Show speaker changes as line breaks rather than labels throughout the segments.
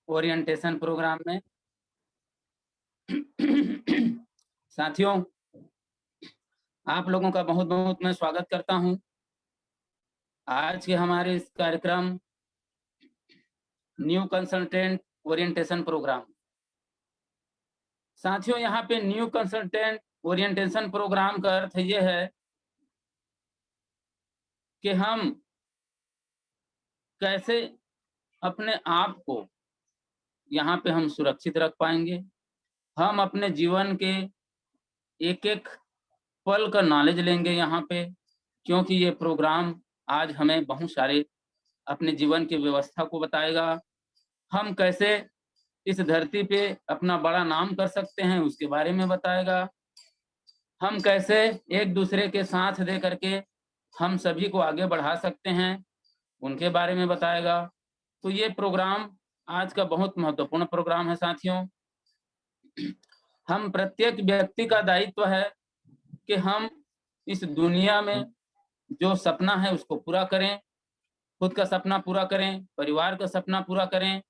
Orientation programme में। साथियों, आप लोगों का बहुत बहुत मैं स्वागत करता हूं। आज के हमारे इस कार्यक्रम न्यू कंसल्टेंट ओरिएंटेशन प्रोग्राम। साथियों, यहाँ पे न्यू कंसल्टेंट ओरिएंटेशन प्रोग्राम का अर्थ ये है कि हम कैसे अपने आप को यहाँ पे हम सुरक्षित रख पाएंगे। हम अपने जीवन के एक एक पल का नॉलेज लेंगे यहाँ पे, क्योंकि ये प्रोग्राम आज हमें बहुत सारे अपने जीवन की व्यवस्था को बताएगा। हम कैसे इस धरती पे अपना बड़ा नाम कर सकते हैं उसके बारे में बताएगा। हम कैसे एक दूसरे के साथ दे करके हम सभी को आगे बढ़ा सकते हैं उनके बारे में बताएगा। तो ये प्रोग्राम आज का बहुत महत्वपूर्ण प्रोग्राम है साथियों। हम प्रत्येक व्यक्ति का दायित्व है कि हम इस दुनिया में जो सपना है उसको पूरा करें, खुद का सपना पूरा करें, परिवार का सपना पूरा करें,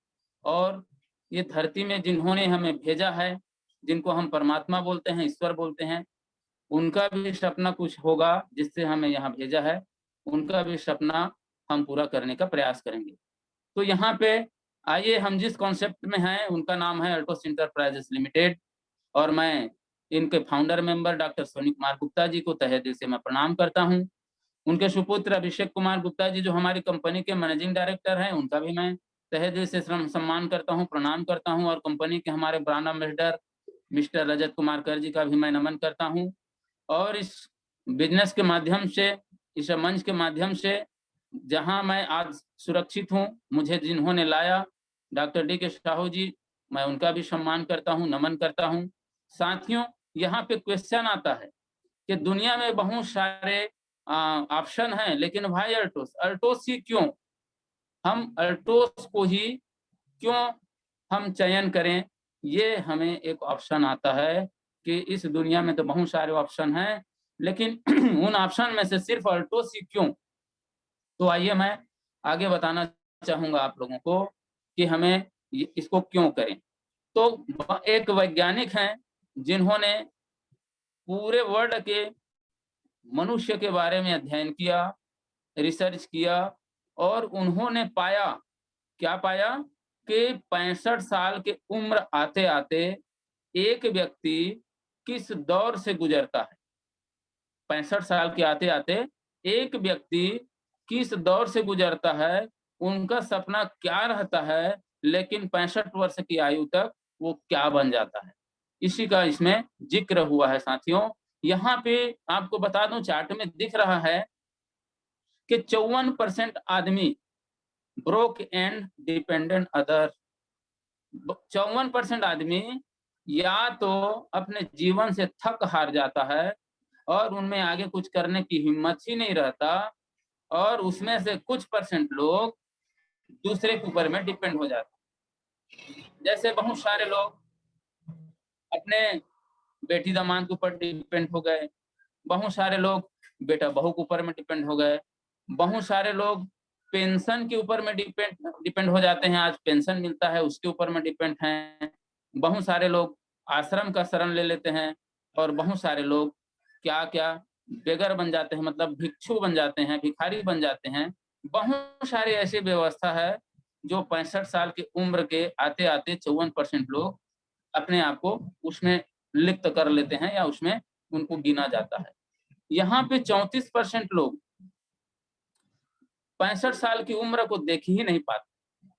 और ये धरती में जिन्होंने हमें भेजा है, जिनको हम परमात्मा बोलते हैं, ईश्वर बोलते हैं, उनका भी सपना कुछ होगा जिससे हमें यहाँ भेजा है, उनका भी सपना हम पूरा करने का प्रयास करेंगे। तो यहाँ पे आइए, हम जिस कॉन्सेप्ट में हैं उनका नाम है अल्टोस एंटरप्राइजेस लिमिटेड, और मैं इनके founder member doctor Soni Kumar Gupta ji को तहे दिल से मैं प्रणाम करता हूँ। उनके सुपुत्र अभिषेक कुमार गुप्ता जी जो हमारी कंपनी के मैनेजिंग डायरेक्टर हैं, उनका भी मैं तहे दिल से सम्मान करता हूँ, प्रणाम करता हूँ, और कंपनी के हमारे brand ambassador mister Rajat Kumar कर जी का भी मैं नमन करता हूँ। और इस बिजनेस के माध्यम से, इस मंच के माध्यम से जहां मैं आज सुरक्षित हूं, मुझे जिन्होंने लाया, डॉक्टर डी के साहू जी, मैं उनका भी सम्मान करता हूं, नमन करता हूं। साथियों, यहाँ पे क्वेश्चन आता है कि दुनिया में बहुत सारे ऑप्शन हैं, लेकिन भाई अल्टोस अल्टोस ही क्यों? हम अल्टोस को ही क्यों हम चयन करें? ये हमें एक ऑप्शन आता है कि इस दुनिया में तो बहुत सारे ऑप्शन हैं, लेकिन उन ऑप्शन में से सिर्फ अल्टोस ही क्यों? तो आइए मैं आगे बताना चाहूंगा आप लोगों को कि हमें इसको क्यों करें। तो एक वैज्ञानिक हैं जिन्होंने पूरे वर्ल्ड के मनुष्य के बारे में अध्ययन किया, रिसर्च किया, और उन्होंने पाया, क्या पाया कि 65 साल के उम्र आते आते एक व्यक्ति किस दौर से गुजरता है। 65 साल के आते आते एक व्यक्ति किस दौर से गुजरता है, उनका सपना क्या रहता है, लेकिन 65 वर्ष की आयु तक वो क्या बन जाता है, इसी का इसमें जिक्र हुआ है साथियों। यहाँ पे आपको बता दूं, चार्ट में दिख रहा है कि 54% आदमी ब्रोक एंड डिपेंडेंट अदर। 54% आदमी या तो अपने जीवन से थक हार जाता है और उनमें आगे कुछ करने की हिम्मत ही नहीं रहता, और उसमें से कुछ परसेंट लोग दूसरे के ऊपर में डिपेंड हो जाते। जैसे बहुत सारे लोग अपने बेटी दामाद के ऊपर डिपेंड हो गए, बहुत सारे लोग बेटा बहू के ऊपर में डिपेंड हो गए, बहुत सारे लोग पेंशन के ऊपर में डिपेंड हो जाते हैं, आज पेंशन मिलता है उसके ऊपर में डिपेंड हैं, बहुत सारे लोग आश्रम का शरण ले लेते हैं, और बहुत सारे लोग क्या क्या बेगर बन जाते हैं, मतलब भिक्षु बन जाते हैं, भिखारी बन जाते हैं। बहुत सारी ऐसी व्यवस्था है जो 65 साल की उम्र के आते आते 54% लोग अपने आप को उसमें लिप्त कर लेते हैं, या उसमें उनको गिना जाता है। यहाँ पे 34% लोग 65 साल की उम्र को देख ही नहीं पाते।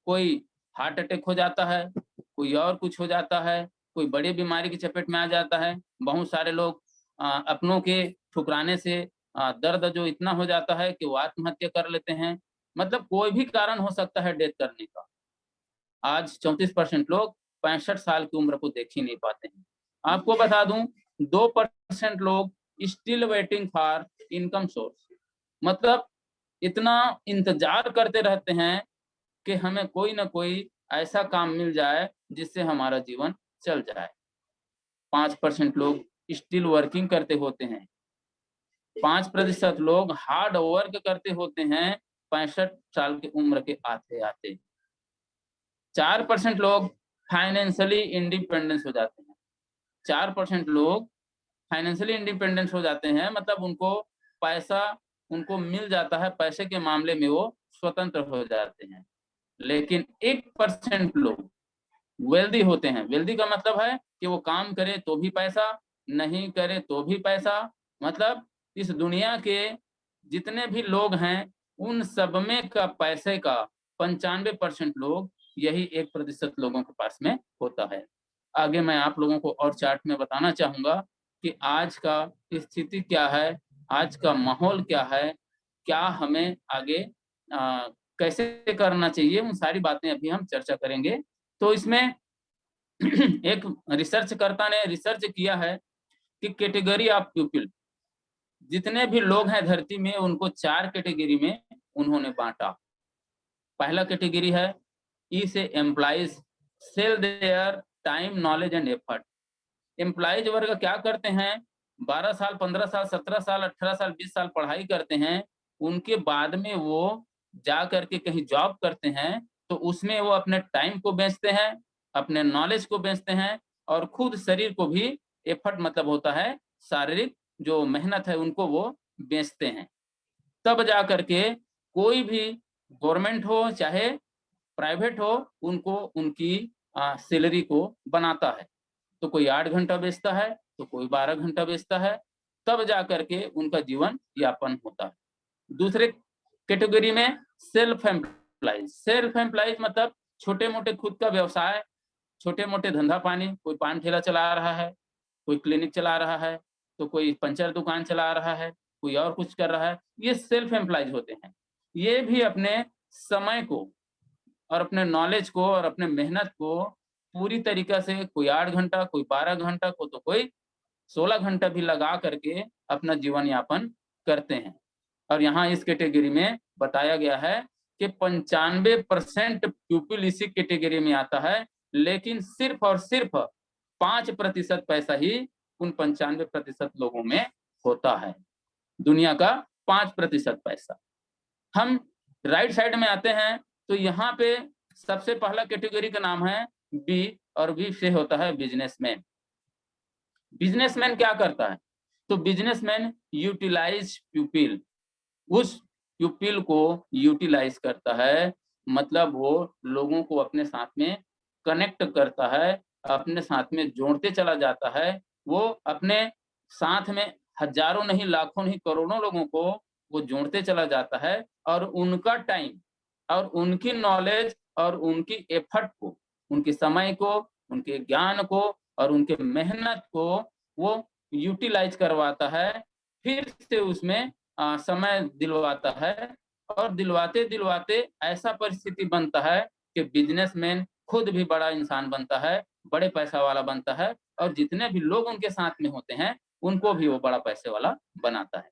कोई हार्ट अटैक हो जाता है, कोई और कुछ हो जाता है, कोई बड़ी बीमारी की चपेट में आ जाता है। बहुत सारे लोग अपनों के ठुकराने से दर्द जो इतना हो जाता है कि वो आत्महत्या कर लेते हैं। मतलब कोई भी कारण हो सकता है डेथ करने का। आज 34% लोग 65 साल की उम्र को देख ही नहीं पाते हैं। आपको बता दूं, 2% लोग still waiting for income source, मतलब इतना इंतजार करते रहते हैं कि हमें कोई ना कोई ऐसा काम मिल जाए जिससे हमारा जीवन चल जाए। 5% लोग स्टिल वर्किंग करते होते हैं, 5% लोग हार्ड वर्क करते होते हैं 65 साल की उम्र के आते आते। 4% लोग फाइनेंशियली इंडिपेंडेंस हो जाते हैं। 4% लोग फाइनेंशियली इंडिपेंडेंस हो जाते हैं, मतलब उनको पैसा उनको मिल जाता है, पैसे के मामले में वो स्वतंत्र हो जाते हैं। लेकिन 1% लोग वेल्दी होते हैं। वेल्दी का मतलब है कि वो काम करे तो भी पैसा, नहीं करे तो भी पैसा। मतलब इस दुनिया के जितने भी लोग हैं उन सब में का पैसे का 95% लोग, यही 1% लोगों के पास में होता है। आगे मैं आप लोगों को और चार्ट में बताना चाहूंगा कि आज का स्थिति क्या है, आज का माहौल क्या है, क्या हमें आगे कैसे करना चाहिए, उन सारी बातें अभी हम चर्चा करेंगे। तो इसमें एक रिसर्चकर्ता ने रिसर्च किया है कि कैटेगरी ऑफ पीपल, जितने भी लोग हैं धरती में उनको 4 कैटेगरी में उन्होंने बांटा। पहला कैटेगरी है ई से employees, sell their time, knowledge and effort. Employees वर्ग क्या करते हैं, 12 साल, 15 साल, 17 साल, 18 साल, 20 साल पढ़ाई करते हैं, उनके बाद में वो जा करके कहीं जॉब करते हैं, तो उसमें वो अपने टाइम को बेचते हैं, अपने नॉलेज को बेचते हैं, और खुद शरीर को भी, एफर्ट मतलब होता है शारीरिक जो मेहनत है, उनको वो बेचते हैं। तब जा करके कोई भी गवर्नमेंट हो चाहे प्राइवेट हो, उनको उनकी सैलरी को बनाता है। तो कोई 8 घंटा बेचता है, तो कोई 12 घंटा बेचता है, तब जा करके उनका जीवन यापन होता है। दूसरे कैटेगरी में सेल्फ एम्प्लॉइज। सेल्फ एम्प्लॉइज मतलब छोटे-मोटे खुद का व्यवसाय, छोटे-मोटे धंधा पानी, कोई पान ठेला चला रहा है, कोई क्लिनिक चला रहा है, तो कोई पंचर दुकान चला रहा है, कोई और कुछ कर रहा है, ये सेल्फ एम्प्लॉइज होते हैं। ये भी अपने समय को और अपने नॉलेज को और अपने मेहनत को पूरी तरीक़ा से, कोई 8 घंटा, कोई 12 घंटा को, तो कोई 16 घंटा भी लगा करके अपना जीवन यापन करते हैं। और यहाँ इस कैटेगरी में बताया गया है कि 95% पीपल इसी कैटेगरी में आता है, लेकिन सिर्फ और सिर्फ 5% पैसा ही उन 95% लोगों में होता है। दुनिया का 5% पैसा। हम राइट साइड में आते हैं, तो यहाँ पे सबसे पहला कैटेगरी का नाम है बी, और बी से होता है बिजनेसमैन। बिजनेसमैन क्या करता है, तो बिजनेसमैन यूटिलाइज पीपल, उस पीपल को यूटिलाइज करता है, मतलब वो लोगों को अपने साथ में कनेक्ट करता है, अपने साथ में जोड़ते चला जाता है। वो अपने साथ में हजारों नहीं, लाखों नहीं, करोड़ों लोगों को वो जोड़ते चला जाता है, और उनका टाइम और उनकी नॉलेज और उनकी एफर्ट को, उनके समय को, उनके ज्ञान को और उनके मेहनत को वो यूटिलाइज करवाता है, फिर से उसमें समय दिलवाता है, और दिलवाते-दिलवाते ऐसा परिस्थिति बनता है कि बिजनेसमैन खुद भी बड़ा इंसान बनता है, बड़े पैसा वाला बनता है, और जितने भी लोग उनके साथ में होते हैं, उनको भी वो बड़ा पैसे वाला बनाता है।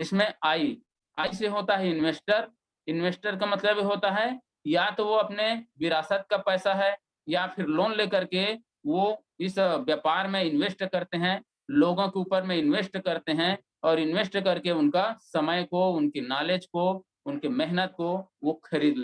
इसमें आई से होता है इन्वेस्टर। इन्वेस्टर का मतलब होता है या तो वो अपने विरासत का पैसा है, या फिर लोन लेकर के वो इस व्यापार में इन्वेस्ट करते हैं, लोगों के ऊपर में इन्वेस्ट करते हैं, और इन्वेस्ट करके उनका समय को, उनकी नॉलेज को, उनकी मेहनत को वो खरीद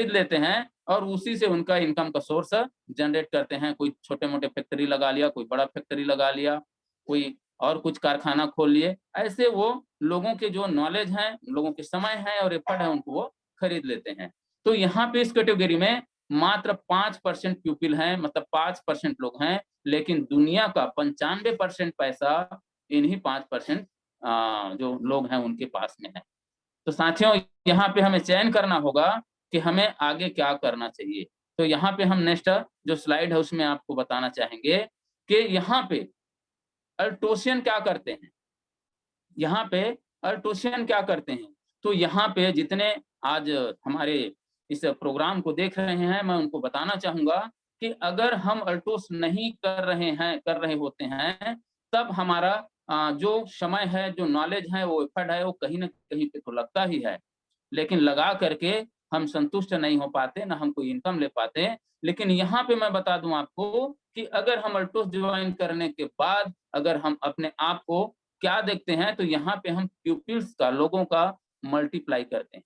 लेते हैं, और उसी से उनका इनकम का सोर्स जनरेट करते हैं। कोई छोटे-मोटे फैक्ट्री लगा लिया, कोई बड़ा फैक्ट्री लगा लिया, कोई और कुछ कारखाना खोल लिए। ऐसे वो लोगों के जो नॉलेज है, लोगों के समय है और एफर्ट है, उनको वो खरीद लेते हैं। तो यहाँ पे इस कैटेगरी में मात्र 5% पीपल हैं, मतलब 5% लोग हैं, लेकिन दुनिया का 95% पैसा इन्हीं 5% जो लोग हैं उनके पास में है। तो साथियों, यहाँ पे हमें चयन करना होगा कि हमें आगे क्या करना चाहिए। तो यहाँ पे हम नेक्स्ट जो स्लाइड है उसमें आपको बताना चाहेंगे कि यहाँ पे अल्टोशियन क्या करते हैं। यहाँ पे अल्टोशियन क्या करते हैं, तो यहाँ पे जितने आज हमारे इस प्रोग्राम को देख रहे हैं, मैं उनको बताना चाहूँगा कि अगर हम अल्टोस नहीं कर रहे होते हैं, तब हमारा जो समय है, जो नॉलेज है, वो एफर्ट है, वो कहीं न कहीं पे तो लगता ही है। लेकिन लगा करके हम संतुष्ट नहीं हो पाते, ना हम कोई इनकम ले पाते। लेकिन यहाँ पे मैं बता दूँ आपको कि अगर हम अल्टोस ज्वाइन करने के बाद अगर हम अपने आप को क्या देखते हैं, तो यहाँ पे हम पीपल्स का, लोगों का मल्टीप्लाई करते हैं।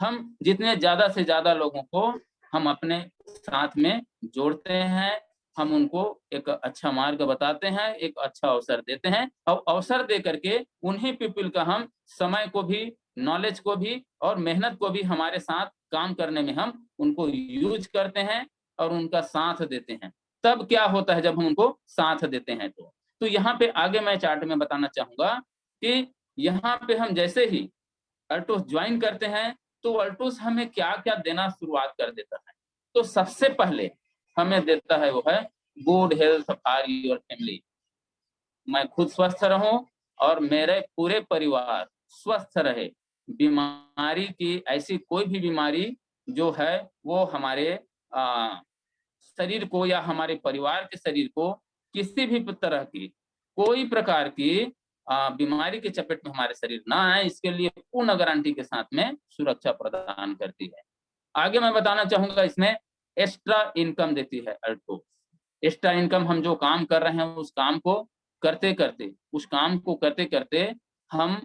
हम जितने ज्यादा से ज्यादा लोगों को हम अपने साथ में जोड़ते हैं, हम उनको एक अच्छा मार्ग बताते हैं, एक अच्छा अवसर देते हैं और अवसर दे करके उन्हीं पीपल का हम समय को भी, नॉलेज को भी और मेहनत को भी हमारे साथ काम करने में हम उनको यूज करते हैं और उनका साथ देते हैं। तब क्या होता है जब हम उनको साथ देते हैं तो यहाँ पे आगे मैं चार्ट में बताना चाहूंगा कि यहाँ पे हम जैसे ही अल्टोस ज्वाइन करते हैं तो अल्टोस हमें क्या-क्या देना शुरुआत कर देता है। तो सबसे पहले हमें देता है वो है good health for your family. मैं खुद स्वस्थ रहूं और मेरे पूरे परिवार स्वस्थ रहे। बीमारी की ऐसी कोई भी बीमारी जो है वो हमारे अ, शरीर को या हमारे परिवार के शरीर को किसी भी तरह की कोई प्रकार की बीमारी के चपेट में हमारे शरीर ना आए, इसके लिए पूर्ण गारंटी के साथ में सुरक्षा प्रदान करती है। आगे मैं बताना चाहूंगा इसमें एक्स्ट्रा इनकम देती है अल्टो। एक्स्ट्रा इनकम हम जो काम कर रहे हैं उस काम को करते-करते उस काम को करते-करते हम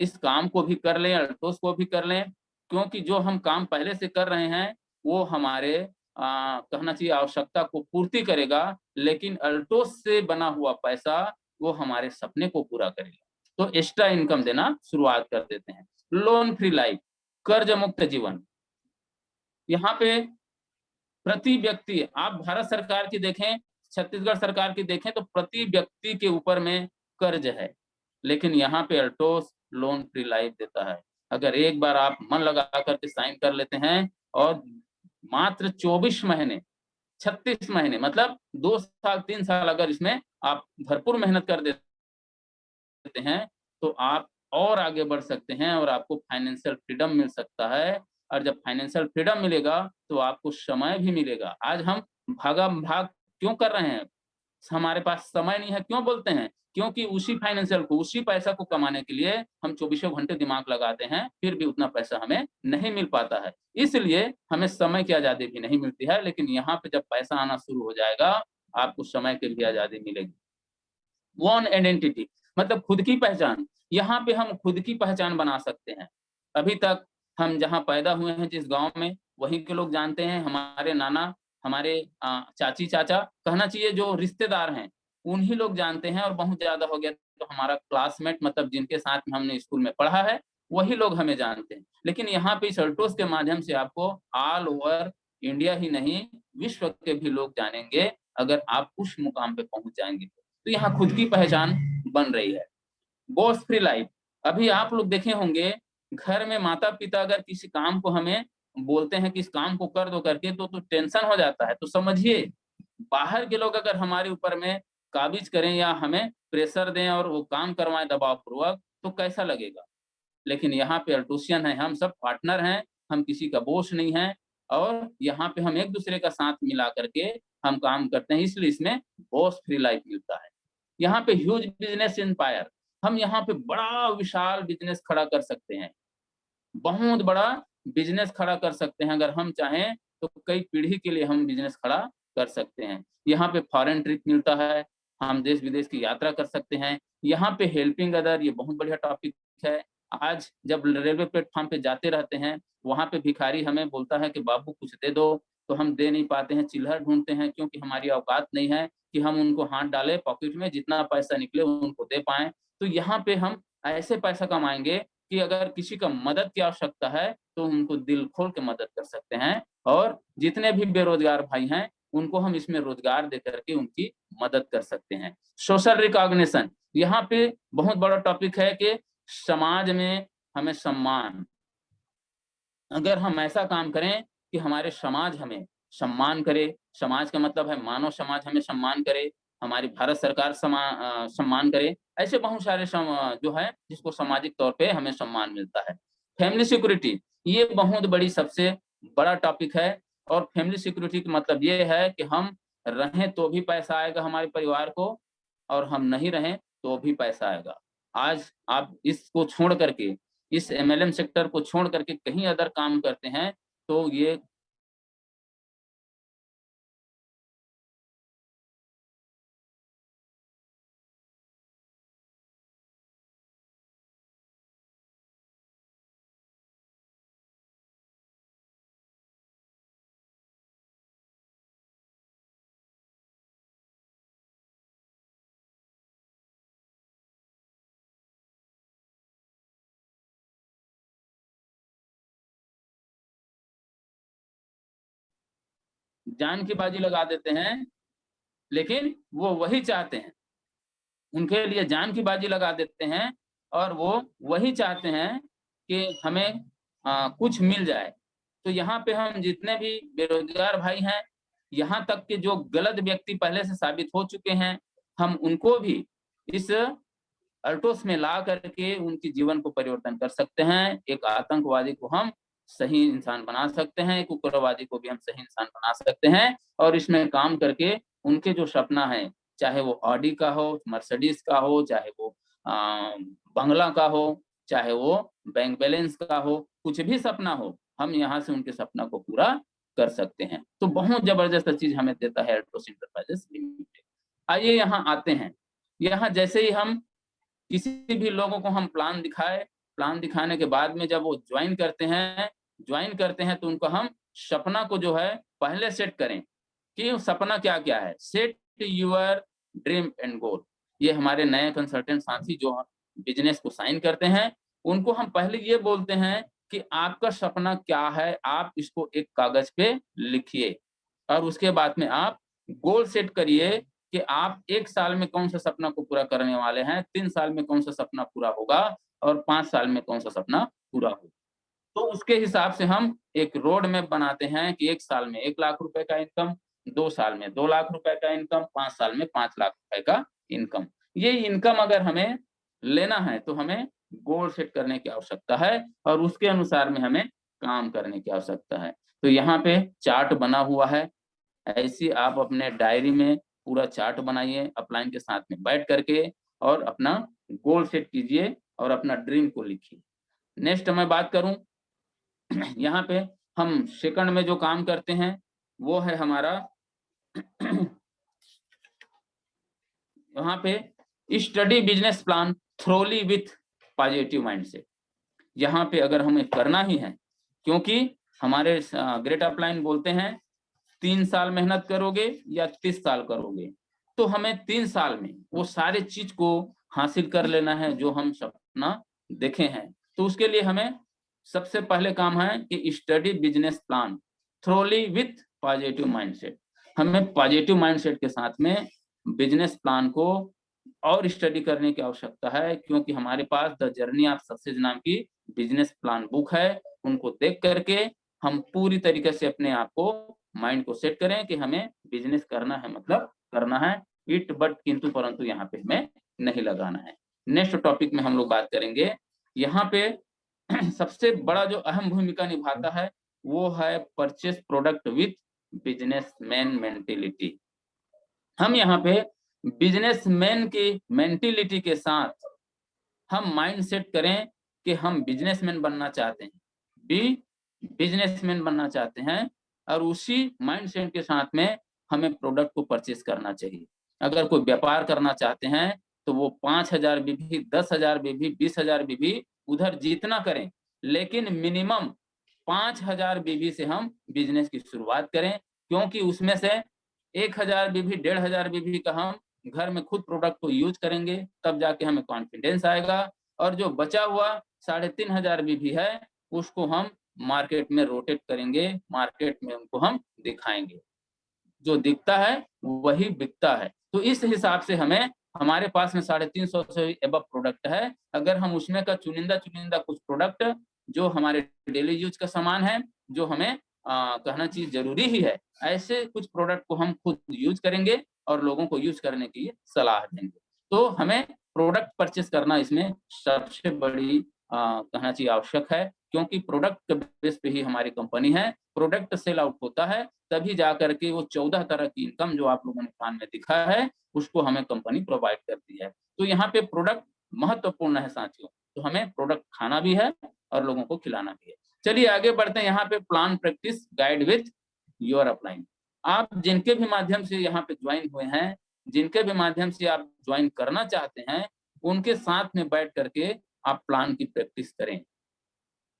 इस काम को भी कर लें, अल्टोस को भी कर लें, क्योंकि जो हम काम पहले से कर रहे हैं वो हमारे कहना चाहिए आवश्यकता को पूर्ति करेगा, लेकिन अल्टोस से बना हुआ पैसा वो हमारे सपने को पूरा करेगा। तो एक्स्ट्रा इनकम देना शुरुआत कर देते हैं। लोन फ्री लाइफ, कर्ज मुक्त जीवन। यहाँ पे प्रति व्यक्ति आप भारत सरकार की देखें, छत्तीसगढ़ सरकार की देखें तो प्रति व्यक्ति के ऊपर में कर्ज है। लेकिन यहाँ पे अल्टोस लोन फ्री लाइफ देता है। अगर एक बार आप मन लगा कर के साइन कर लेते हैं और मात्र 24 महीने, 36 महीने मतलब 2 साल 3 साल अगर इसमें आप भरपूर मेहनत कर देते हैं, तो आप और आगे बढ़ सकते हैं और आपको फाइनेंशियल फ्रीडम मिल सकता है और जब फाइनेंशियल फ्रीडम मिलेगा, तो आपको समय भी मिलेगा। आज हम भागम-भाग क्यों कर रहे हैं? हमारे पास समय नहीं है क्यों बोलते हैं? क्योंकि उसी फाइनेंशियल को, उसी पैसा को कमाने के लिए हम चौबीसों घंटे दिमाग लगाते हैं, फिर भी उतना पैसा हमें नहीं मिल पाता है। इसलिए हमें समय की आज़ादी भी नहीं मिलती है, लेकिन यहाँ पे जब पैसा आना शुरू हो जाएगा, आपको समय की भी आज़ादी मिलेगी। वन आइडेंटिटी मतलब खुद की पहचान। यहाँ पे हम खुद की पहचान बना सकते हैं। अभी तक हम जहाँ पैदा हुए हैं जिस गाँव में, वहीं के लोग जानते हैं, हमारे नाना, हमारे चाची-चाचा कहना चाहिए जो रिश्तेदार हैं, उन्हीं लोग जानते हैं और बहुत ज़्यादा हो गया तो हमारा क्लासमेट मतलब जिनके साथ में हमने स्कूल में पढ़ा है, वही लोग हमें जानते हैं। लेकिन यहाँ पे इस अल्टोस के माध्यम से आपको ऑल ओवर इंडिया ही नहीं, विश्व के भी लोग जानेंगे, अगर आप उस मुकाम पे पहुँच जाएँगे। तो यहाँ खुद की पहचान बन रही है। बॉस फ्री लाइफ, अभी आप लोग देखे होंगे घर में माता-पिता अगर किसी काम को हमें बोलते हैं कि इस काम को कर दो करके तो टेंशन हो जाता है। तो समझिए बाहर के लोग अगर हमारे ऊपर में काबिज़ करें या हमें प्रेशर दें और वो काम करवाएँ दबावपूर्वक तो कैसा लगेगा? लेकिन यहाँ पे अल्टोसियन है, हम सब पार्टनर हैं, हम किसी का बॉस नहीं हैं और यहाँ पे हम एक-दूसरे का साथ मिला करके हम काम करते हैं, इसलिए इसमें बॉस फ्री लाइफ मिलता है। यहाँ पे ह्यूज बिज़नेस एम्पायर, हम यहाँ पे बड़ा विशाल बिज़नेस खड़ा कर सकते हैं। बहुत बड़ा बिज़नेस खड़ा कर सकते हैं, अगर हम चाहें तो कई पीढ़ी के लिए हम बिज़नेस खड़ा कर सकते हैं। यहाँ पे फॉरेन ट्रिप मिलता है, हम देश-विदेश की यात्रा कर सकते हैं। यहाँ पे हेल्पिंग अदर ये बहुत बढ़िया टॉपिक है। आज जब रेलवे प्लेटफ़ॉर्म पे जाते रहते हैं, वहाँ पे भिखारी हमें बोलता है कि बाबू कुछ दे दो, तो हम दे नहीं पाते हैं, चिल्लर ढूँढते हैं क्योंकि हमारी औकात नहीं है कि हम उनको हाथ डालें पॉकेट में, जितना पैसा निकले उनको दे पाएँ। तो यहाँ पे हम ऐसे पैसा कमाएँगे कि अगर किसी का मदद की आवश्यकता है, तो उनको दिल खोल के मदद कर सकते हैं और जितने भी बेरोज़गार भाई हैं, उनको हम इसमें रोज़गार दे कर के उनकी मदद कर सकते हैं। सोशल रिकॉग्निशन, यहाँ पे बहुत बड़ा टॉपिक है कि समाज में हमें सम्मान, अगर हम ऐसा काम करें कि हमारे समाज हमें सम्मान करे, समाज का मतलब है मानव समाज हमें सम्मान करे, हमारी भारत सरकार सम्मान करे, ऐसे बहुत सारे जो है जिसको सामाजिक तौर पे हमें सम्मान मिलता है। फैमिली सिक्योरिटी, ये बहुत बड़ी सबसे बड़ा टॉपिक है और फैमिली सिक्योरिटी का मतलब ये है कि हम रहें तो भी पैसा आएगा हमारे परिवार को और हम नहीं रहें तो भी पैसा आएगा। आज आप इसको छोड़ कर के इस एमएलएम सेक्टर को छोड़ करके कहीं अदर काम करते हैं, तो ये जान की बाजी लगा देते हैं, लेकिन वो वही चाहते हैं, उनके लिए जान की बाजी लगा देते हैं और वो वही चाहते हैं कि हमें कुछ मिल जाए। तो यहाँ पे हम जितने भी बेरोजगार भाई हैं, यहाँ तक कि जो गलत व्यक्ति पहले से साबित हो चुके हैं, हम उनको भी इस अल्टोस में ला करके उनके जीवन को परिवर्तन कर सकते हैं। एक आतंकवादी को हम सही इंसान बना सकते हैं, एक उग्रवादी को भी हम सही इंसान बना सकते हैं और इसमें काम करके उनके जो सपना है, चाहे वो ऑडी का हो, मर्सिडीज का हो, चाहे वो बंगला का हो, चाहे वो बैंक बैलेंस का हो, कुछ भी सपना हो, हम यहाँ से उनके सपना को पूरा कर सकते हैं। तो बहुत जबरदस्त चीज हमें देता है अल्टोस इंटरप्राइजेस लिमिटेड। आइए यहाँ आते हैं। यहाँ जैसे ही हम किसी भी लोगों को हम प्लान दिखाए, प्लान दिखाने के बाद में जब वो ज्वाइन करते हैं तो उनको हम सपना को जो है पहले सेट करें कि सपना क्या-क्या है। सेट योर ड्रीम एंड गोल। ये हमारे नए कंसल्टेंट साथी जो बिजनेस को साइन करते हैं, उनको हम पहले ये बोलते हैं कि आपका सपना क्या है, आप इसको एक कागज पे लिखिए और उसके बाद में आप गोल सेट करिए कि आप 1 साल में कौन-सा सपना को पूरा करने वाले हैं, 3 साल में कौन-सा सपना पूरा होगा और 5 साल में कौन-सा सपना पूरा होगा। तो उसके हिसाब से हम एक रोड मैप बनाते हैं कि 1 साल में 1 लाख रुपए का इनकम, 2 साल में 2 लाख रुपए का इनकम, 5 साल में 5 लाख रुपए का इनकम। ये इनकम अगर हमें लेना है तो हमें गोल सेट करने की आवश्यकता है और उसके अनुसार में हमें काम करने की आवश्यकता है। तो यहाँ पे चार्ट बना हुआ है, ऐसे आप अपने डायरी में पूरा चार्ट बनाइए, अपलाइन के साथ में बैठ करके और अपना गोल सेट कीजिए और अपना ड्रीम को लिखिए। नेक्स्ट मैं बात करूँ यहाँ पे हम सेकंड में जो काम करते हैं वो है हमारा यहाँ पे study business plan thoroughly with positive mindset. यहाँ पे अगर हमें करना ही है, क्योंकि हमारे ग्रेट अपलाइन बोलते हैं 3 साल मेहनत करोगे या 30 साल करोगे, तो हमें 3 साल में वो सारे चीज को हासिल कर लेना है जो हम सपना देखे हैं। तो उसके लिए हमें सबसे पहले काम है कि study business plan thoroughly with positive mindset. हमें पॉजिटिव माइंडसेट के साथ में बिजनेस प्लान को और स्टडी करने की आवश्यकता है, क्योंकि हमारे पास द जर्नी ऑफ सक्सेस नाम की बिजनेस प्लान बुक है। उनको देख करके हम पूरी तरीके से अपने आप को माइंड को सेट करें कि हमें बिजनेस करना है, मतलब करना है इट बट किंतु परंतु यहाँ पे हमें नहीं लगाना है। नेक्स्ट टॉपिक में हम लोग बात करेंगे। यहाँ पे सबसे बड़ा जो अहम भूमिका निभाता है वो है purchase product with businessman mentality. हम यहाँ पे बिजनेसमैन की मेंटेलिटी के साथ हम माइंड सेट करें कि हम बिजनेसमैन बनना चाहते हैं, बिजनेसमैन बनना चाहते हैं और उसी माइंड सेट के साथ में हमें प्रोडक्ट को परचेस करना चाहिए। अगर कोई व्यापार करना चाहते हैं तो वो 5,000 बीबी, 10,000 बीबी, 20,000 बीबी उधर जितना करें, लेकिन मिनिमम 5,000 बीबी से हम बिजनेस की शुरुआत करें, क्योंकि उसमें से 1,000 बीबी, 1,500 बीबी का हम घर में खुद प्रोडक्ट को यूज करेंगे, तब जाके हमें कॉन्फिडेंस आएगा और जो बचा हुआ 3,500 बीबी है उसको हम मार्केट में रोटेट करेंगे, मार्केट में उनको हम दिखाएंगे। जो दिखता है वही बिकता है। तो इस हिसाब से हमें, हमारे पास में 350 से अबव प्रोडक्ट है, अगर हम उसमें का चुनिंदा कुछ प्रोडक्ट जो हमारे डेली यूज का सामान है, जो हमें कहना चाहिए जरूरी ही है, ऐसे कुछ प्रोडक्ट को हम खुद यूज करेंगे और लोगों को यूज करने की सलाह देंगे। तो हमें प्रोडक्ट परचेस करना इसमें सबसे बड़ी कहना चाहिए आवश्यक है, क्योंकि प्रोडक्ट के बेस पे ही हमारी कंपनी है। प्रोडक्ट सेल आउट होता है तभी जाकर के वो 14 तरह की इनकम जो आप लोगों ने प्लान में दिखा है उसको हमें कंपनी प्रोवाइड करती है। तो यहाँ पे प्रोडक्ट महत्वपूर्ण है साथियों, तो हमें प्रोडक्ट खाना भी है और लोगों को खिलाना भी है। चलिए आगे बढ़ते हैं। यहाँ पे plan practice guide with your upline. आप जिनके भी माध्यम से यहाँ पे ज्वाइन हुए हैं, जिनके भी माध्यम से आप ज्वाइन करना चाहते हैं, उनके साथ में बैठ करके आप प्लान की प्रैक्टिस करें।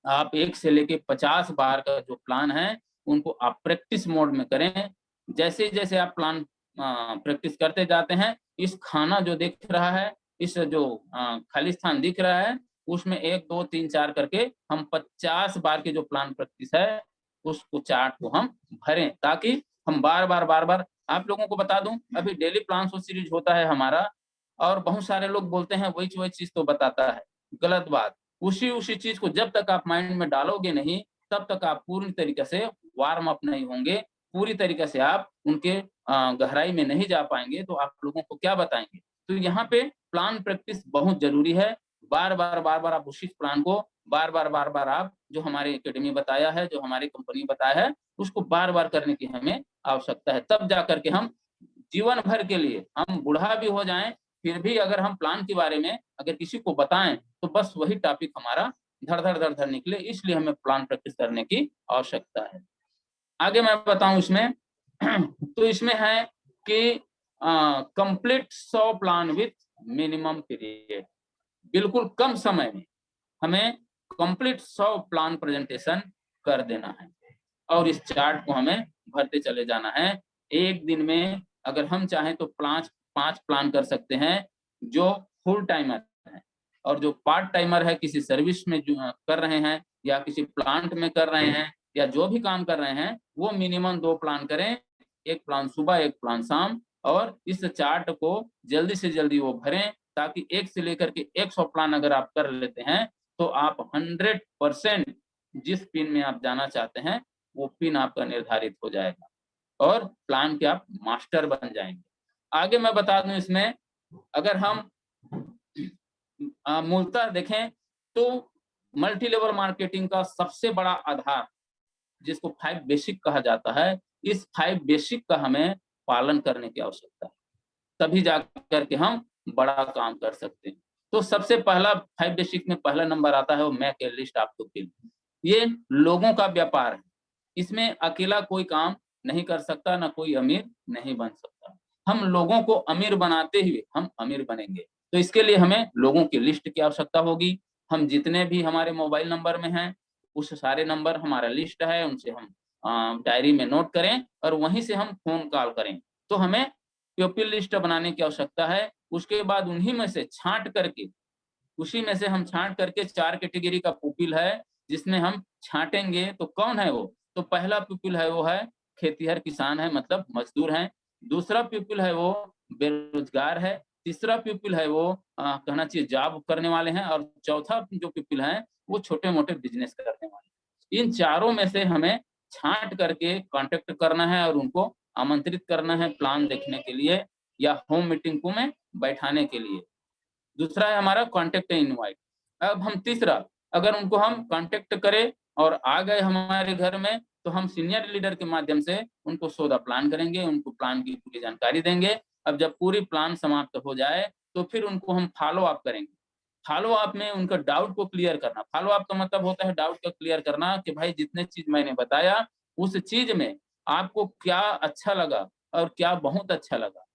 आप 1 से लेके 50 बार का जो प्लान है उनको आप प्रैक्टिस मोड में करें। जैसे-जैसे आप प्लान प्रैक्टिस करते जाते हैं, इस खाना जो दिख रहा है, इस जो खाली स्थान दिख रहा है, उसमें 1, 2, 3, 4 करके हम 50 बार के जो प्लान प्रैक्टिस है, उसको चार्ट को हम भरें, ताकि हम बार बार आप लोगों को बता दूं, अभी डेली प्लान सीरीज होता है हमारा, और बहुत सारे लोग बोलते हैं वही चीज तो बताता है। गलत बात। उसी चीज को जब तक आप माइंड में डालोगे नहीं, तब तक आप पूरी तरीके से वार्म अप नहीं होंगे, पूरी तरीके से आप उनके गहराई में नहीं जा पाएंगे, तो आप लोगों को क्या बताएंगे। तो यहाँ पे प्लान प्रैक्टिस बहुत जरूरी है। बार बार आप उसी प्लान को बार बार आप जो हमारे एकेडमी बताया है, जो हमारी कंपनी बताया है, उसको बार बार करने की हमें आवश्यकता है। तब जाकर के हम जीवन भर के लिए, हम बूढ़ा भी हो जाएं, फिर भी अगर हम प्लान के बारे में अगर किसी को बताएं, तो बस वही टॉपिक हमारा धड़ धड़ निकले। इसलिए हमें प्लान प्रैक्टिस करने की आवश्यकता है। आगे मैं बताऊं इसमें तो इसमें है कि complete 100 plan with minimum period. बिल्कुल कम समय में हमें कंप्लीट 100 प्लान प्रेजेंटेशन कर देना है, और इस चार्ट को हमें भरते चले जाना है। एक दिन में अगर हम चाहें तो पांच प्लान कर सकते हैं, जो फुल टाइमर है, और जो पार्ट टाइमर है, किसी सर्विस में जो कर रहे हैं या किसी प्लांट में कर रहे हैं या जो भी काम कर रहे हैं, वो मिनिमम 2 प्लान करें, एक प्लान सुबह, एक प्लान शाम। और इस चार्ट को जल्दी से जल्दी वो भरें, ताकि 1 से लेकर के 100 प्लान अगर आप कर लेते हैं, तो आप 100% जिस पिन में आप जाना चाहते हैं, वो पिन आपका निर्धारित हो जाएगा, और प्लान के आप मास्टर बन जाएंगे। आगे मैं बता दूं इसमें, अगर हम मूलतः देखें तो मल्टी लेवल मार्केटिंग का सबसे बड़ा आधार, जिसको 5 बेसिक कहा जाता है, इस 5 बेसिक का हमें पालन करने की आवश्यकता है, तभी जाकर के हम बड़ा काम कर सकते हैं। तो सबसे पहला 5 बेसिक में पहला नंबर आता है वो make a list of the people. ये लोगों का व्यापार है, इसमें अकेला कोई काम नहीं कर सकता, ना कोई अमीर नहीं बन सकता। हम लोगों को अमीर बनाते हुए हम अमीर बनेंगे। तो इसके लिए हमें लोगों की लिस्ट की आवश्यकता होगी। हम जितने भी हमारे मोबाइल नंबर में हैं, उस सारे नंबर हमारा लिस्ट है, उनसे हम डायरी में नोट करें, और वहीं से हम फोन कॉल करें। तो हमें पीपल लिस्ट बनाने की आवश्यकता है। उसके बाद उन्हीं में से छांट करके, उसी में से हम छांट करके 4 कैटेगरी का पीपल है, जिसमें हम छांटेंगे तो कौन है वो। तो पहला पीपल है वो है खेतीहर किसान है, मतलब मजदूर हैं। दूसरा पीपल है वो बेरोजगार है। तीसरा पीपल है वो कहना चाहिए जॉब करने वाले हैं। और चौथा जो पीपल है वो छोटे मोटे बिजनेस करने वाले। इन चारों में से हमें छांट करके कांटेक्ट करना है, और उनको आमंत्रित करना है प्लान देखने के लिए, या होम मीटिंग को में बैठाने के लिए। दूसरा है हमारा कॉन्टेक्ट इनवाइट। अब हम तीसरा, अगर उनको हम कॉन्टेक्ट करें और आ गए हमारे घर में, तो हम सीनियर लीडर के माध्यम से उनको सौदा प्लान करेंगे, उनको प्लान की पूरी जानकारी देंगे। अब जब पूरी प्लान समाप्त हो जाए, तो फिर उनको हम फॉलो अप करेंगे। फॉलो अप में उनका डाउट को क्लियर करना। फॉलो अप का मतलब होता है डाउट का क्लियर करना, कि भाई जितने चीज मैंने बताया, उस चीज में आपको क्या अच्छा लगा और क्या बहुत अच्छा लगा,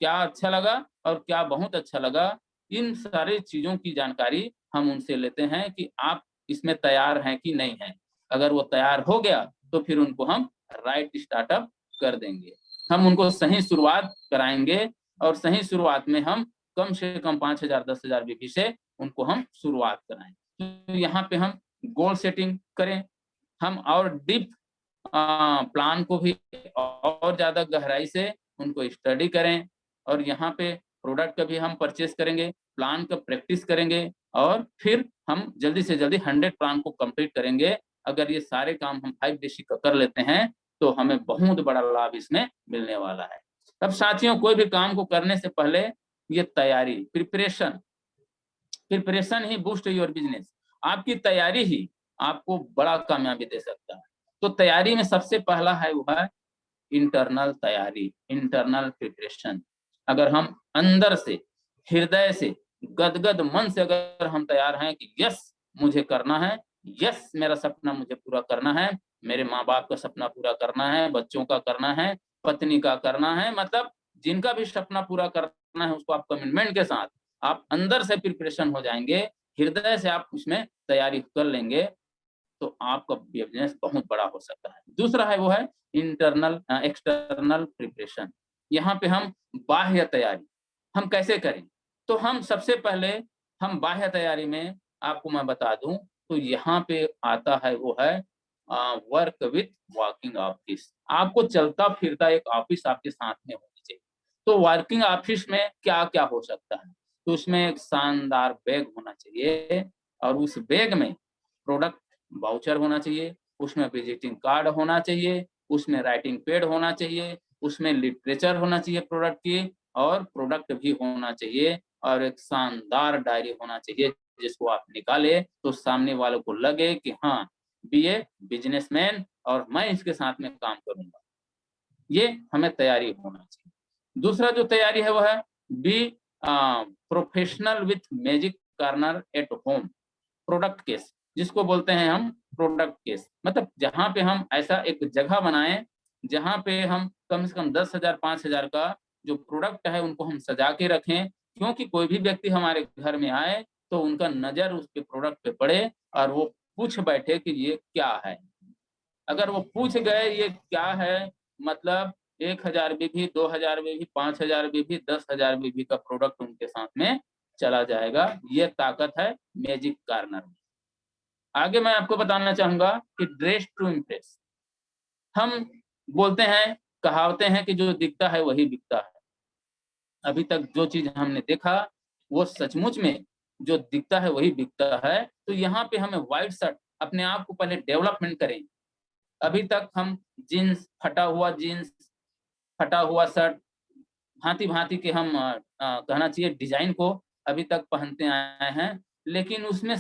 क्या अच्छा लगा और क्या बहुत अच्छा लगा। इन सारी चीजों की जानकारी हम उनसे लेते हैं कि आप इसमें तैयार हैं कि नहीं हैं। अगर वो तैयार हो गया, तो फिर उनको हम राइट स्टार्टअप कर देंगे। हम उनको सही शुरुआत कराएंगे, और सही शुरुआत में हम कम से कम 5,000 10,000 बीपी से उनको हम शुरुआत कराएं। तो यहाँ पे हम गोल सेटिंग करें, हम और डीप प्लान को भी और ज्यादा गहराई से उनको स्टडी करें, और यहाँ पे प्रोडक्ट का भी हम परचेस करेंगे, प्लान का प्रैक्टिस करेंगे, और फिर हम जल्दी से जल्दी 100 प्लान को कंप्लीट करेंगे। अगर ये सारे काम हम 5 बेसिक का कर लेते हैं, तो हमें बहुत बड़ा लाभ इसमें मिलने वाला है। अब साथियों, कोई भी काम को करने से पहले ये तैयारी, preparation he boost your business. आपकी तैयारी ही आपको बड़ा कामयाबी दे सकता है। तो तैयारी में सबसे पहला है वो है इंटरनल तैयारी, इंटरनल प्रिपरेशन। अगर हम अंदर से, हृदय से, गदगद मन से अगर हम तैयार हैं कि यस मुझे करना है, यस मेरा सपना मुझे पूरा करना है, मेरे माँ बाप का सपना पूरा करना है, बच्चों का करना है, पत्नी का करना है, मतलब जिनका भी सपना पूरा करना है, उसको आप कमिटमेंट के साथ आप अंदर से प्रिपरेशन हो जाएंगे, हृदय से आप उसमें तैयारी कर लेंगे, तो आपका बिजनेस बहुत बड़ा हो सकता है। दूसरा है वो है इंटरनल एक्सटर्नल प्रिपरेशन। यहाँ पे हम बाह्य तैयारी हम कैसे करें। तो हम सबसे पहले हम बाह्य तैयारी में आपको मैं बता दूं, तो यहाँ पे आता है वो है वर्क विथ वर्किंग ऑफिस। आपको चलता फिरता एक ऑफिस आपके साथ में होनी चाहिए। तो वर्किंग ऑफिस में क्या क्या हो सकता है? तो उसमें एक शानदार बैग होना चाहिए और उस बैग में प्रोडक्ट वाउचर होना चाहिए, उसमें विजिटिंग कार्ड होना चाहिए, उसमें राइटिंग पैड होना चाहिए, उसमें लिटरेचर होना चाहिए प्रोडक्ट की, और प्रोडक्ट भी होना चाहिए, और एक शानदार डायरी होना चाहिए जिसको आप निकाले तो सामने वालों को लगे कि हाँ, बी ए बिजनेसमैन और मैं इसके साथ में काम करूंगा। ये हमें तैयारी होना चाहिए। दूसरा जो तैयारी है वो है be professional with magic corner at home. Product case जिसको बोलते हैं हम, प्रोडक्ट केस मतलब जहाँ पे हम ऐसा एक जगह बनाएं जहाँ पे हम कम से कम 10,000 5,000 का जो प्रोडक्ट है उनको हम सजा के रखें, क्योंकि कोई भी व्यक्ति हमारे घर में आए तो उनका नजर उसके प्रोडक्ट पे पड़े और वो पूछ बैठे कि ये क्या है। अगर वो पूछ गए ये क्या है, मतलब 1,000 बीबी, 2,000 बीबी, 5,000 बीबी, 10,000 बीबी का प्रोडक्ट उनके साथ में चला जाएगा। ये ताकत है मैजिक कॉर्नर में। आगे मैं आपको बताना चाहूंगा कि ड्रेस टू इम्प्रेस। हम बोलते हैं, कहावतें हैं कि जो दिखता है वही बिकता है। अभी तक जो चीज हमने देखा वो सचमुच में जो दिखता है वही बिकता है। तो यहाँ पे हमें व्हाइट शर्ट, अपने आप को पहले डेवलपमेंट करें। अभी तक हम जीन्स, फटा हुआ शर्ट, भांति-भांति के हम कहना चाहिए डिजाइन को अभी तक पहनते आए हैं, लेकिन उसमें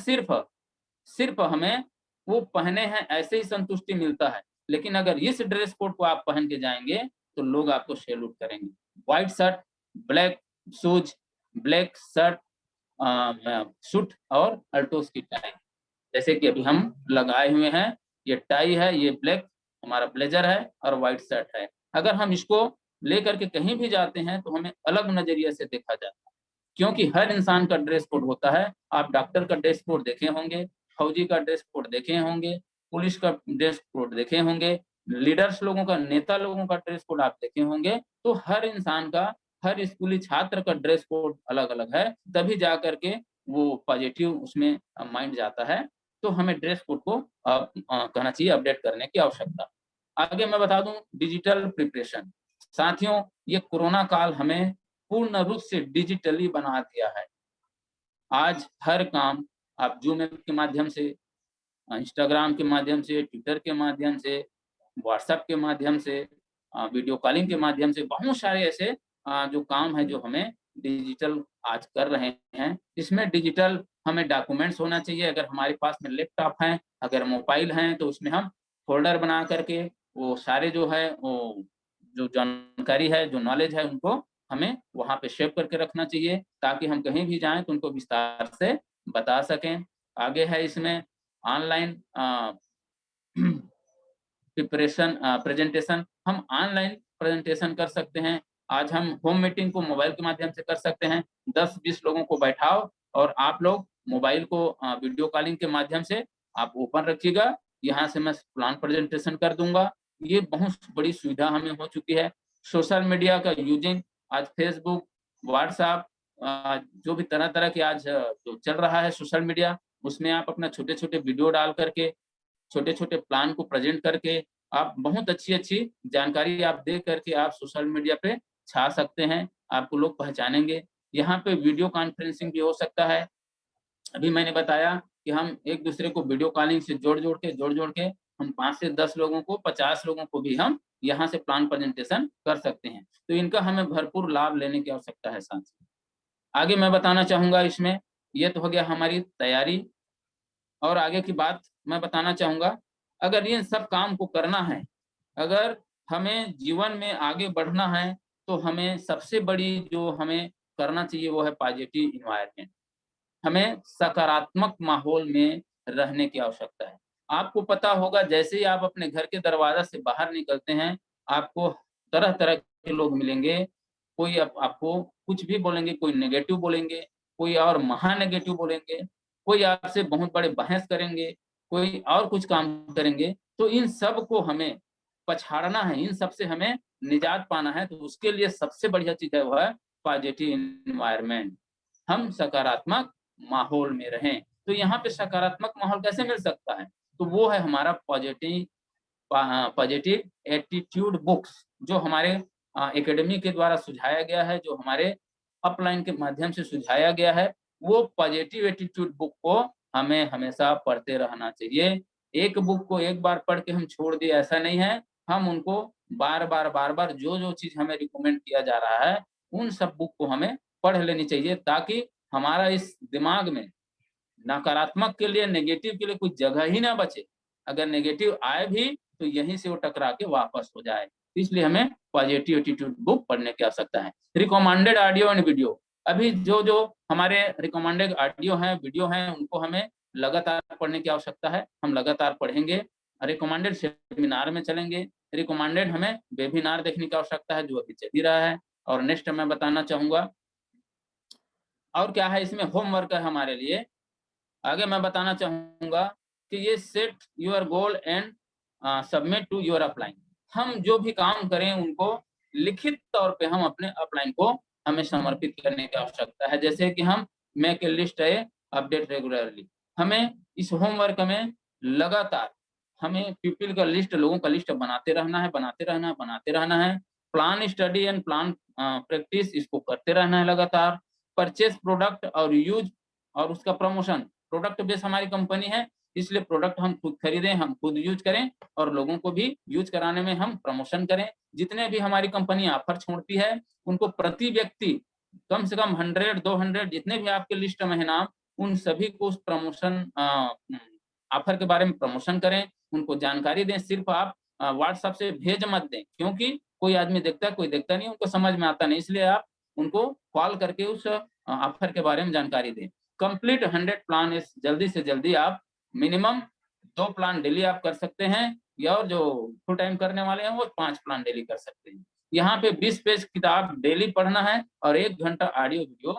सिर्फ हमें वो पहने हैं ऐसे ही संतुष्टि मिलता है। लेकिन अगर इस ड्रेस कोड को आप पहन के जाएँगे, तो लोग आपको सैल्यूट करेंगे। White shirt, black shoes, black shirt, suit और अल्टोस की टाई। जैसे कि अभी हम लगाए हुए हैं, ये टाई है, ये ब्लैक हमारा ब्लेज़र है और व्हाइट शर्ट है। अगर हम इसको लेकर के कहीं भी जाते हैं, तो हमें अलग नज़रिए से देखा जाता है, क्योंकि हर इंसान का ड्रेस कोड होता है। आप डॉक्टर का ड्रेस कोड देखे होंगे, फौजी का ड्रेस कोड देखे होंगे, पुलिस का ड्रेस कोड देखे होंगे, लीडर्स लोगों का, नेता लोगों का ड्रेस कोड आप देखे होंगे। तो हर इंसान का, हर स्कूली छात्र का ड्रेस कोड अलग-अलग है, तभी जा कर के वो पॉजिटिव उसमें माइंड जाता है। तो हमें ड्रेस कोड को कहना चाहिए अपडेट करने की आवश्यकता। आगे मैं बता दूं डिजिटल प्रिपरेशन। साथियों, ये कोरोना काल हमें पूर्ण रूप से डिजिटली बना दिया है। आज हर काम आप ज़ूम ऐप के माध्यम से, इंस्टाग्राम के माध्यम से, ट्विटर के माध्यम से, व्हाट्सएप के माध्यम से, वीडियो कॉलिंग के माध्यम से, बहुत सारे ऐसे जो काम है जो हमें डिजिटल आज कर रहे हैं। इसमें डिजिटल हमें डॉक्यूमेंट्स होना चाहिए। अगर हमारे पास में लैपटॉप है, अगर मोबाइल है, तो उसमें हम फ़ोल्डर बना करके वो सारे जो है वो जो जानकारी है, जो नॉलेज है उनको हमें वहाँ पे सेव करके रखना चाहिए, ताकि हम कहीं भी जाएँ तो उनको विस्तार से बता सकें। आगे है इसमें ऑनलाइन प्रेजेंटेशन। हम ऑनलाइन प्रेजेंटेशन कर सकते हैं। आज हम होम मीटिंग को मोबाइल के माध्यम से कर सकते हैं। 10-20 लोगों को बैठाओ और आप लोग मोबाइल को वीडियो कॉलिंग के माध्यम से आप ओपन रखिएगा, यहाँ से मैं प्लान प्रेजेंटेशन कर दूँगा। ये बहुत बड़ी सुविधा हमें हो चुकी है। सोशल मीडिया का यूजिंग आज फेसबुक, व्हाट्सएप, जो भी तरह-तरह के आज जो चल रहा है सोशल मीडिया, उसमें आप अपना छोटे-छोटे वीडियो डाल करके, छोटे-छोटे प्लान को प्रेज़ेंट करके आप बहुत अच्छी-अच्छी जानकारी आप दे करके आप सोशल मीडिया पे छा सकते हैं, आपको लोग पहचानेंगे। यहाँ पे वीडियो कॉन्फ्रेंसिंग भी हो सकता है। अभी मैंने बताया कि हम एक-दूसरे को वीडियो कॉलिंग से जोड़-जोड़ के हम 5 से 10 लोगों को, 50 लोगों को भी हम यहाँ से प्लान प्रेज़ेंटेशन कर सकते हैं। तो इनका हमें भरपूर लाभ लेने की आवश्यकता है साथियों। आगे मैं बताना चाहूँगा इसमें, ये तो हो गया हमारी तैयारी, और आगे की बात मैं बताना चाहूँगा। अगर इन सब काम को करना है, अगर हमें जीवन में आगे बढ़ना है, तो हमें सबसे बड़ी जो हमें करना चाहिए वो है पॉजिटिव एनवायरनमेंट। हमें सकारात्मक माहौल में रहने की आवश्यकता है। आपको पता होगा जैसे ही आप अपने घर के दरवाज़ा से बाहर निकलते हैं, आपको तरह-तरह के लोग मिलेंगे। कोई आपको कुछ भी बोलेंगे, कोई नेगेटिव बोलेंगे, कोई और महा नेगेटिव बोलेंगे, कोई आपसे बहुत बड़े बहस करेंगे, कोई और कुछ काम करेंगे। तो इन सब को हमें पछाड़ना है, इन सब से हमें निजात पाना है, तो उसके लिए सबसे बढ़िया चीज़ है वो है पॉजिटिव एनवायरनमेंट। हम सकारात्मक माहौल में रहें। तो यहाँ पे सकारात्मक माहौल कैसे मिल सकता है? तो वो है हमारा पॉजिटिव एटीट्यूड बुक्स, जो हमारे एकेडमी के द्वारा सुझाया गया है, जो हमारे अपलाइन के माध्यम से सुझाया गया है। वो पॉजिटिव एटीट्यूड बुक को हमें हमेशा पढ़ते रहना चाहिए। एक बुक को एक बार पढ़ के हम छोड़ दिए, ऐसा नहीं है। हम उनको बार-बार जो-जो चीज़ हमें रिकमेंड किया जा रहा है, उन सब बुक को हमें पढ़ लेनी चाहिए, ताकि हमारा इस दिमाग में नकारात्मक के लिए, नेगेटिव के लिए कोई जगह ही ना बचे। अगर नेगेटिव आए भी तो यहीं से वो टकरा के वापस हो जाए। इसलिए हमें पॉजिटिव एटीट्यूड बुक पढ़ने की आवश्यकता है। रिकमेंडेड ऑडियो एंड वीडियो, अभी जो हमारे रिकमेंडेड ऑडियो हैं, वीडियो हैं, उनको हमें लगातार पढ़ने की आवश्यकता है। हम लगातार पढ़ेंगे, रिकमेंडेड सेमिनार में चलेंगे, रिकमेंडेड हमें वेबिनार देखने की आवश्यकता है, जो अभी चल ही रहा है। और नेक्स्ट मैं बताना चाहूँगा और क्या है इसमें होमवर्क है हमारे लिए। आगे मैं बताना चाहूँगा कि ये set your goal and submit to your upline. हम जो भी काम करें उनको लिखित तौर पे हम अपने अपलाइन को हमें समर्पित करने की आवश्यकता है। जैसे कि हम मेक ए लिस्ट है अपडेट रेगुलरली। हमें इस होमवर्क में लगातार हमें पीपल का लिस्ट, लोगों का लिस्ट बनाते रहना है, बनाते रहना है, बनाते रहना है। Plan study and plan practice, इसको करते रहना है लगातार। परचेज़ प्रोडक्ट और यूज़ और उसका प्रमोशन, प्रोडक्ट बेस हमारी कंपनी है, इसलिए प्रोडक्ट हम खुद खरीदें, हम खुद यूज़ करें और लोगों को भी यूज़ कराने में हम प्रमोशन करें। जितने भी हमारी कंपनी ऑफर छोड़ती है, उनको प्रति व्यक्ति कम से कम 100, 200 जितने भी आपके लिस्ट में है नाम, उन सभी को उस प्रमोशन ऑफर के बारे में प्रमोशन करें, उनको जानकारी दें। सिर्फ आप व्हाट्सएप से भेज मत दें, क्योंकि कोई आदमी देखता है, कोई देखता नहीं, उनको समझ में आता नहीं, इसलिए आप उनको कॉल करके उस ऑफर के बारे में जानकारी दें। कंप्लीट 100 प्लान इस जल्दी से जल्दी आप मिनिमम 2 प्लान डेली आप कर सकते हैं, या और जो फुल टाइम करने वाले हैं वो 5 प्लान डेली कर सकते हैं। यहाँ पे 20 पेज किताब डेली पढ़ना है और 1 घंटा ऑडियो वीडियो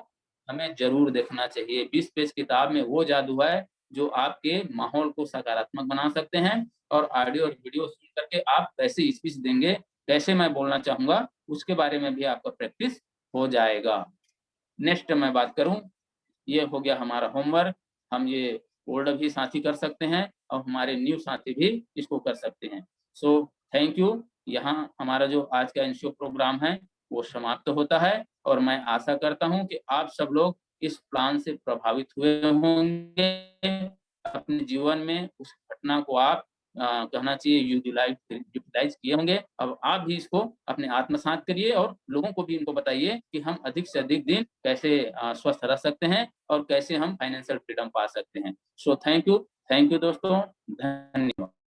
हमें ज़रूर देखना चाहिए। 20 पेज किताब में वो जादू है जो आपके माहौल को सकारात्मक बना सकते हैं, और ऑडियो और वीडियो सुन करके आप कैसे स्पीच देंगे, कैसे मैं बोलना चाहूँगा, उसके बारे में भी आपका प्रैक्टिस हो जाएगा। नेक्स्ट मैं बात करूँ, ये हो गया हमारा होमवर्क। हम ये ओल्ड भी साथी कर सकते हैं और हमारे न्यू साथी भी इसको कर सकते हैं। So thank you. यहाँ हमारा जो आज का एनसीओ प्रोग्राम है वो समाप्त होता है, और मैं आशा करता हूँ कि आप सब लोग इस प्लान से प्रभावित हुए होंगे। अपने जीवन में उस घटना को आप कहना चाहिए यूटिलाइज किए होंगे। अब आप भी इसको अपने आत्मसात करिए और लोगों को भी इनको बताइए कि हम अधिक से अधिक दिन कैसे स्वस्थ रह सकते हैं और कैसे हम फाइनेंशियल फ्रीडम पा सकते हैं। सो थैंक यू दोस्तों, धन्यवाद।